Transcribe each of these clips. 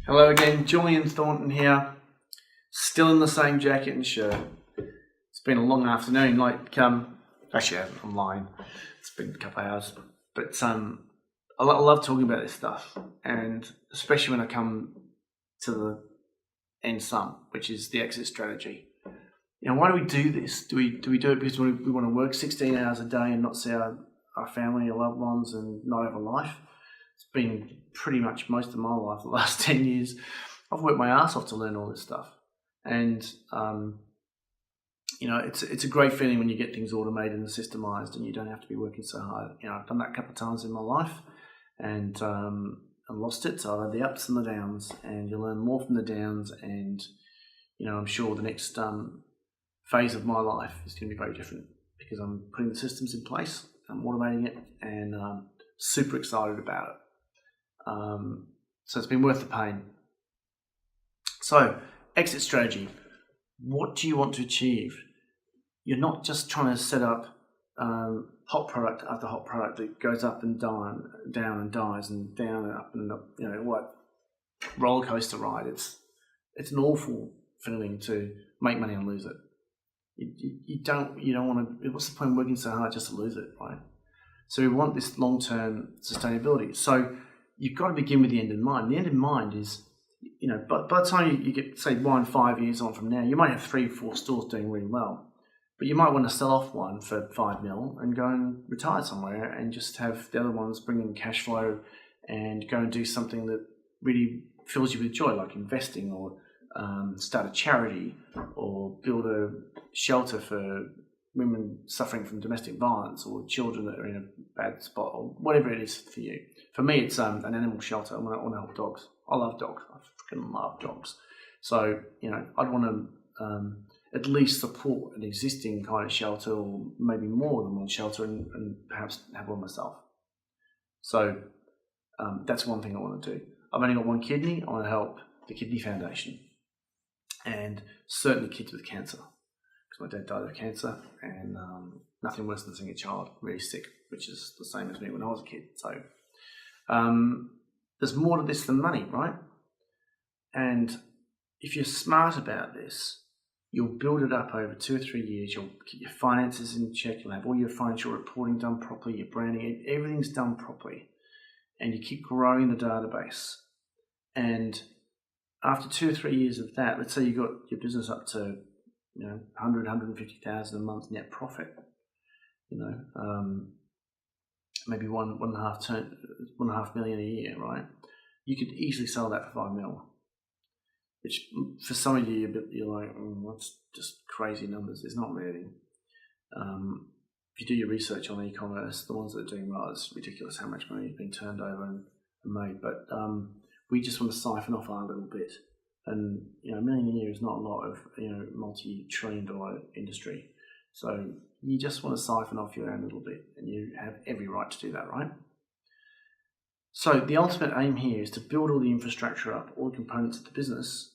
Hello again, Julian Thornton here, still in the same jacket and shirt. It's been a long afternoon, actually I'm lying, it's been a couple of hours, but I love talking about this stuff, and especially when I come to the end sum, which is the exit strategy. Why do we do this? Do we do it because we want to work 16 hours a day and not see our family or loved ones and not have a life? It's been pretty much most of my life, the last 10 years. I've worked my ass off to learn all this stuff. And, it's a great feeling when you get things automated and systemized and you don't have to be working so hard. I've done that a couple of times in my life and I lost it. So I've had the ups and the downs, and you learn more from the downs. And, I'm sure the next phase of my life is going to be very different because I'm putting the systems in place, I'm automating it, and super excited about it. So it's been worth the pain. So, exit strategy. What do you want to achieve? You're not just trying to set up hot product after hot product that goes up and down and dies and down and up and up. Roller coaster ride. It's an awful feeling to make money and lose it. You don't want to. What's the point of working so hard just to lose it, right? So we want this long-term sustainability. So you've got to begin with the end in mind. The end in mind is, by the time you get, say, 5 years on from now, you might have 3-4 stores doing really well, but you might want to sell off one for 5 mil and go and retire somewhere and just have the other ones bring in cash flow and go and do something that really fills you with joy, like investing or start a charity or build a shelter for women suffering from domestic violence or children that are in a bad spot or whatever it is for you. For me, it's an animal shelter. I want to help dogs. I love dogs. I freaking love dogs. So, I'd want to at least support an existing kind of shelter, or maybe more than one shelter, and perhaps have one myself. So that's one thing I want to do. I've only got one kidney. I want to help the Kidney Foundation, and certainly kids with cancer, because my dad died of cancer, and nothing worse than seeing a child really sick, which is the same as me when I was a kid. So there's more to this than money, right? And if you're smart about this, you'll build it up over 2 or 3 years. You'll keep your finances in check. You'll have all your financial reporting done properly, your branding, everything's done properly. And you keep growing the database. And after 2 or 3 years of that, let's say you got your business up to 100, 150,000 a month net profit, maybe 1.5 million a year, right? You could easily sell that for 5 mil, which for some of you, you're like, that's just crazy numbers. It's not really. If you do your research on e-commerce, the ones that are doing well, it's ridiculous how much money is being turned over and made. But we just want to siphon off our little bit. And $1 million a year is not a lot of multi-trillion dollar industry. So you just want to siphon off your own little bit, and you have every right to do that, right? So the ultimate aim here is to build all the infrastructure up, all the components of the business,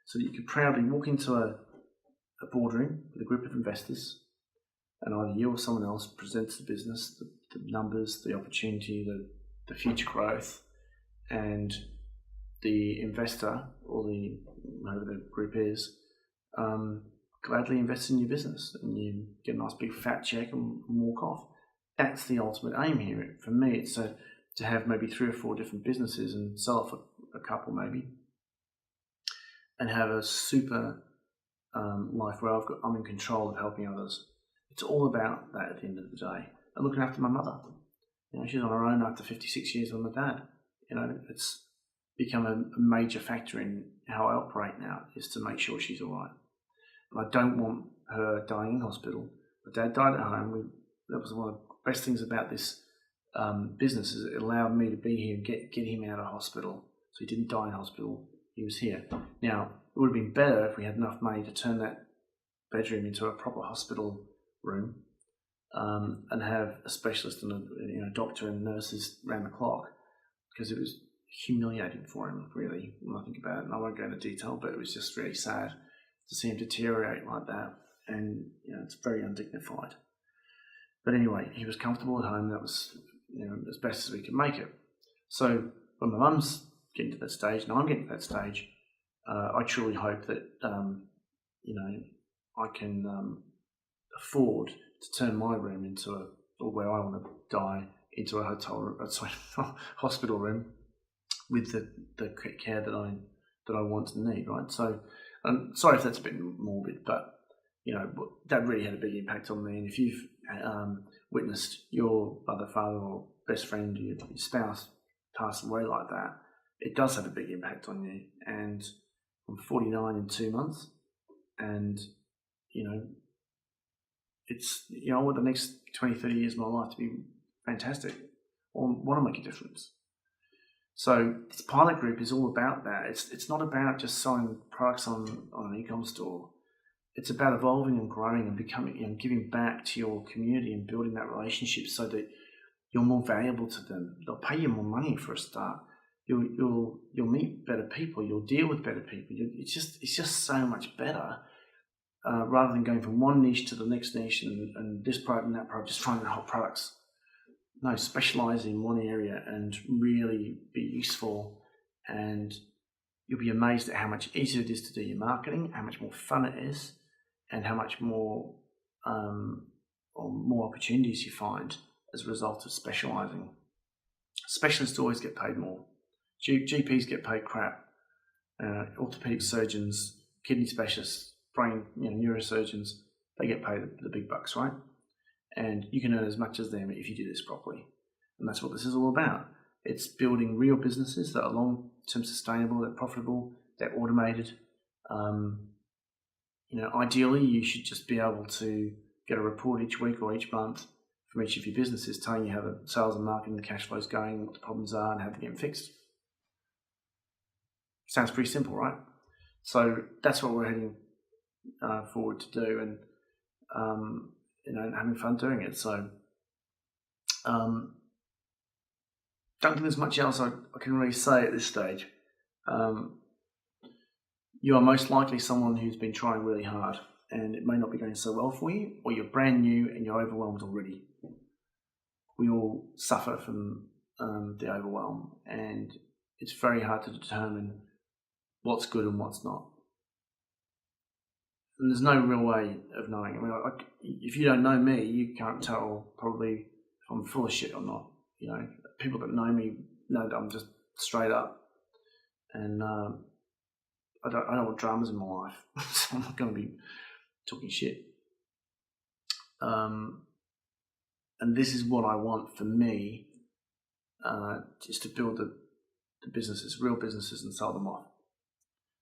so that you can proudly walk into a boardroom with a group of investors, and either you or someone else presents the business, the numbers, the opportunity, the future growth, and the investor, or whoever the group is, gladly invests in your business, and you get a nice big fat check and walk off. That's the ultimate aim here. For me, it's to have maybe 3 or 4 different businesses and sell off a couple maybe, and have a super life where I'm in control of helping others. It's all about that at the end of the day. And looking after my mother. She's on her own after 56 years with my dad. It's become a major factor in how I operate now, is to make sure she's all right. And I don't want her dying in hospital. My dad died at home. That was one of the best things about this business, is it allowed me to be here and get him out of hospital. So he didn't die in hospital. He was here. Now, it would have been better if we had enough money to turn that bedroom into a proper hospital room, and have a specialist and a doctor and nurses around the clock, because it was humiliating for him, really, when I think about it. And I won't go into detail, but it was just really sad to see him deteriorate like that, and it's very undignified. But anyway, he was comfortable at home. That was as best as we could make it. So when my mum's getting to that stage, and I'm getting to that stage. I truly hope that I can afford to turn my room into or where I want to die into a hospital room with the care that I want and need, right? So, sorry if that's a bit morbid, but that really had a big impact on me. And if you've witnessed your mother, father, or best friend, your spouse pass away like that, it does have a big impact on you. And I'm 49 in 2 months, and I want the next 20, 30 years of my life to be fantastic. I want to make a difference. So this pilot group is all about that. It's not about just selling products on an e-com store. It's about evolving and growing and becoming and giving back to your community and building that relationship so that you're more valuable to them. They'll pay you more money for a start. You'll meet better people. You'll deal with better people. It's just so much better. Rather than going from one niche to the next niche and this product and that product, just trying the whole products. No, specialize in one area and really be useful, and you'll be amazed at how much easier it is to do your marketing, how much more fun it is, and how much more or more opportunities you find as a result of specializing. Specialists always get paid more. GPs get paid crap. Orthopedic surgeons, kidney specialists, brain, neurosurgeons, they get paid the big bucks, right? And you can earn as much as them if you do this properly. And that's what this is all about. It's building real businesses that are long-term sustainable, they're profitable, they're automated. Ideally, you should just be able to get a report each week or each month from each of your businesses telling you how the sales and marketing, the cash flow is going, what the problems are, and how to get them fixed. Sounds pretty simple, right? So that's what we're heading forward to do, and having fun doing it. So don't think there's much else I can really say at this stage. You are most likely someone who's been trying really hard, and it may not be going so well for you, or you're brand new and you're overwhelmed already. We all suffer from the overwhelm, and it's very hard to determine what's good and what's not. And there's no real way of knowing. I mean, if you don't know me, you can't tell probably if I'm full of shit or not. People that know me know that I'm just straight up, and I don't want dramas in my life, so I'm not going to be talking shit. And this is what I want for me, is to build the businesses, real businesses, and sell them off.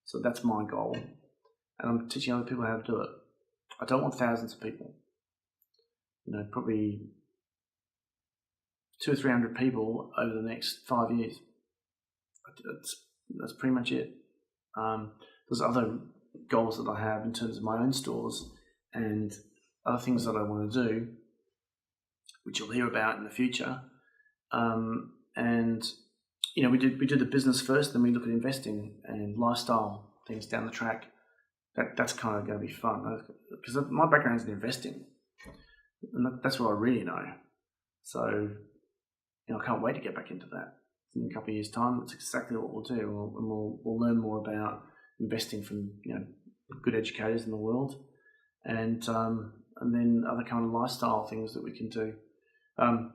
So that's my goal. And I'm teaching other people how to do it. I don't want thousands of people. Probably 200 or 300 people over the next 5 years. That's pretty much it. There's other goals that I have in terms of my own stores and other things that I want to do, which you'll hear about in the future. We do the business first, then we look at investing and lifestyle things down the track. That's kind of going to be fun, because my background is in investing, and that's what I really know. So, I can't wait to get back into that. In a couple of years' time, that's exactly what we'll do. We'll learn more about investing from good educators in the world, and then other kind of lifestyle things that we can do.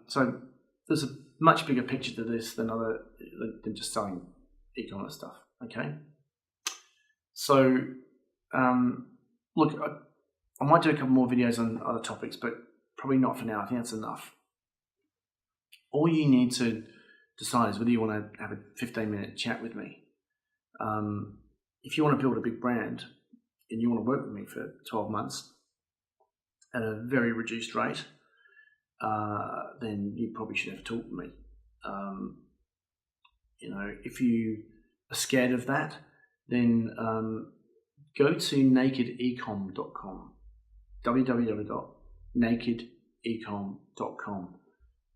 So there's a much bigger picture to this than just selling e-commerce stuff. Okay, so. Look, I might do a couple more videos on other topics, but probably not for now. I think that's enough. All you need to decide is whether you want to have a 15-minute chat with me. If you want to build a big brand and you want to work with me for 12 months at a very reduced rate, then you probably should have a talk with me. If you are scared of that, then go to nakedecom.com, www.nakedecom.com.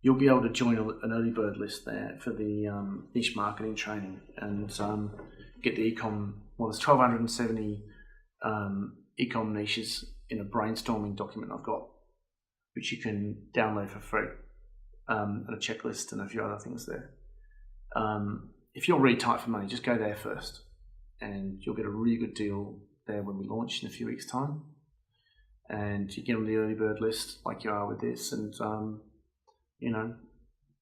You'll be able to join an early bird list there for the niche marketing training and get the ecom. Well, there's 1,270 ecom niches in a brainstorming document I've got, which you can download for free, and a checklist and a few other things there. if you're really tight for money, just go there first, and you'll get a really good deal there when we launch in a few weeks' time. And you get on the early bird list like you are with this, and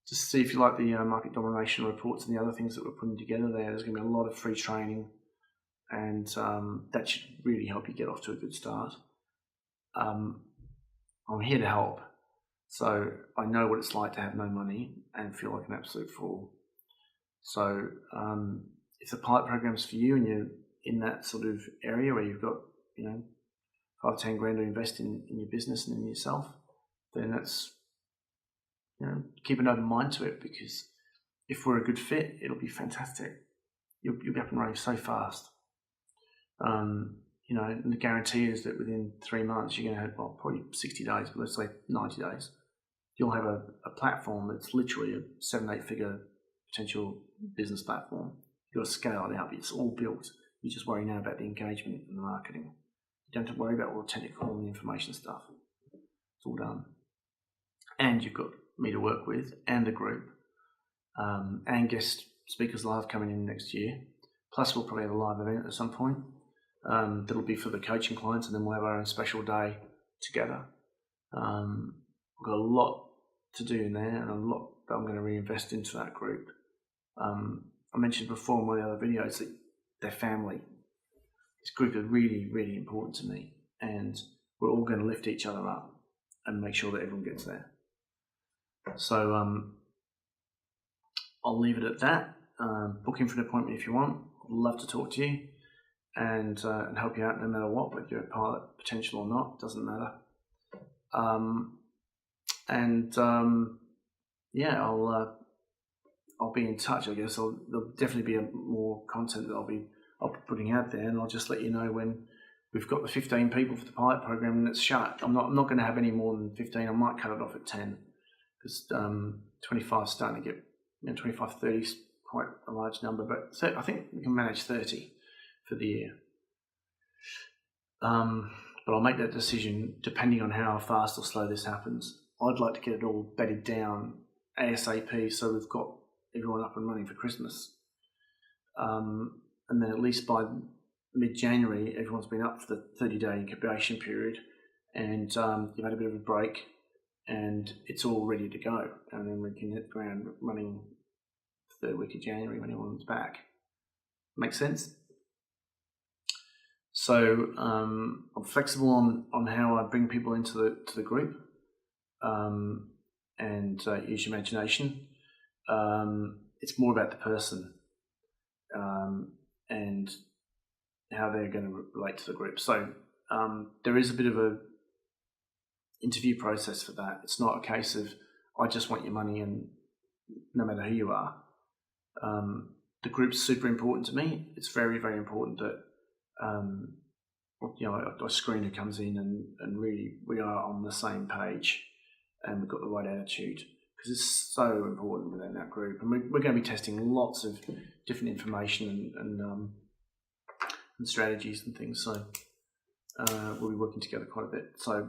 just see if you like the market domination reports and the other things that we're putting together there. There's going to be a lot of free training, and that should really help you get off to a good start. I'm here to help, so I know what it's like to have no money and feel like an absolute fool. So if the pilot program's for you and you're in that sort of area where you've got 5-10 grand to invest in your business and in yourself, then that's, keep an open mind to it, because if we're a good fit, it'll be fantastic. You'll be up and running so fast. And the guarantee is that within 3 months, you're going to have, probably 60 days, but let's say 90 days, you'll have a platform that's literally a 7-8 figure potential business platform. You've got to scale it out, but it's all built. You just worry now about the engagement and the marketing. You don't have to worry about all the technical and the information stuff. It's all done. And you've got me to work with, and the group, and guest speakers live coming in next year. Plus, we'll probably have a live event at some point that'll be for the coaching clients, and then we'll have our own special day together. We've got a lot to do in there, and a lot that I'm going to reinvest into that group. I mentioned before in one of the other videos that they're family. This group is really, really important to me, and we're all going to lift each other up and make sure that everyone gets there. So I'll leave it at that. Book in for an appointment if you want. I'd love to talk to you and help you out no matter what, whether you're a pilot potential or not, doesn't matter. I'll be in touch, I guess. There'll definitely be more content that I'll be putting out there, and I'll just let you know when we've got the 15 people for the pilot program and it's shut. I'm not going to have any more than 15. I might cut it off at 10, because 25 is starting to get, 25, 30 is quite a large number, but I think we can manage 30 for the year. But I'll make that decision depending on how fast or slow this happens. I'd like to get it all bedded down ASAP, so we've got everyone up and running for Christmas. And then at least by mid-January, everyone's been up for the 30-day incubation period, and you've had a bit of a break, and it's all ready to go. And then we can hit the ground running the 3rd week of January when everyone's back. Make sense? So I'm flexible on how I bring people into the group, and use your imagination. It's more about the person and how they're going to relate to the group. So there is a bit of a interview process for that. It's not a case of I just want your money and no matter who you are. The group's super important to me. It's very, very important that a screener comes in and really we are on the same page and we've got the right attitude, because it's so important within that group. And we're going to be testing lots of different information and strategies and things. So we'll be working together quite a bit. So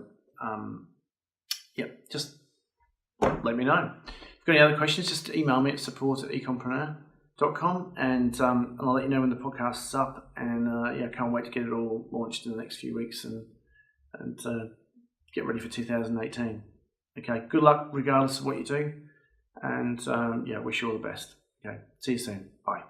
just let me know. If you've got any other questions, just email me at support@ecompreneur.com, and I'll let you know when the podcast's up. And can't wait to get it all launched in the next few weeks and get ready for 2018. Okay, good luck regardless of what you do, and wish you all the best. Okay, see you soon. Bye.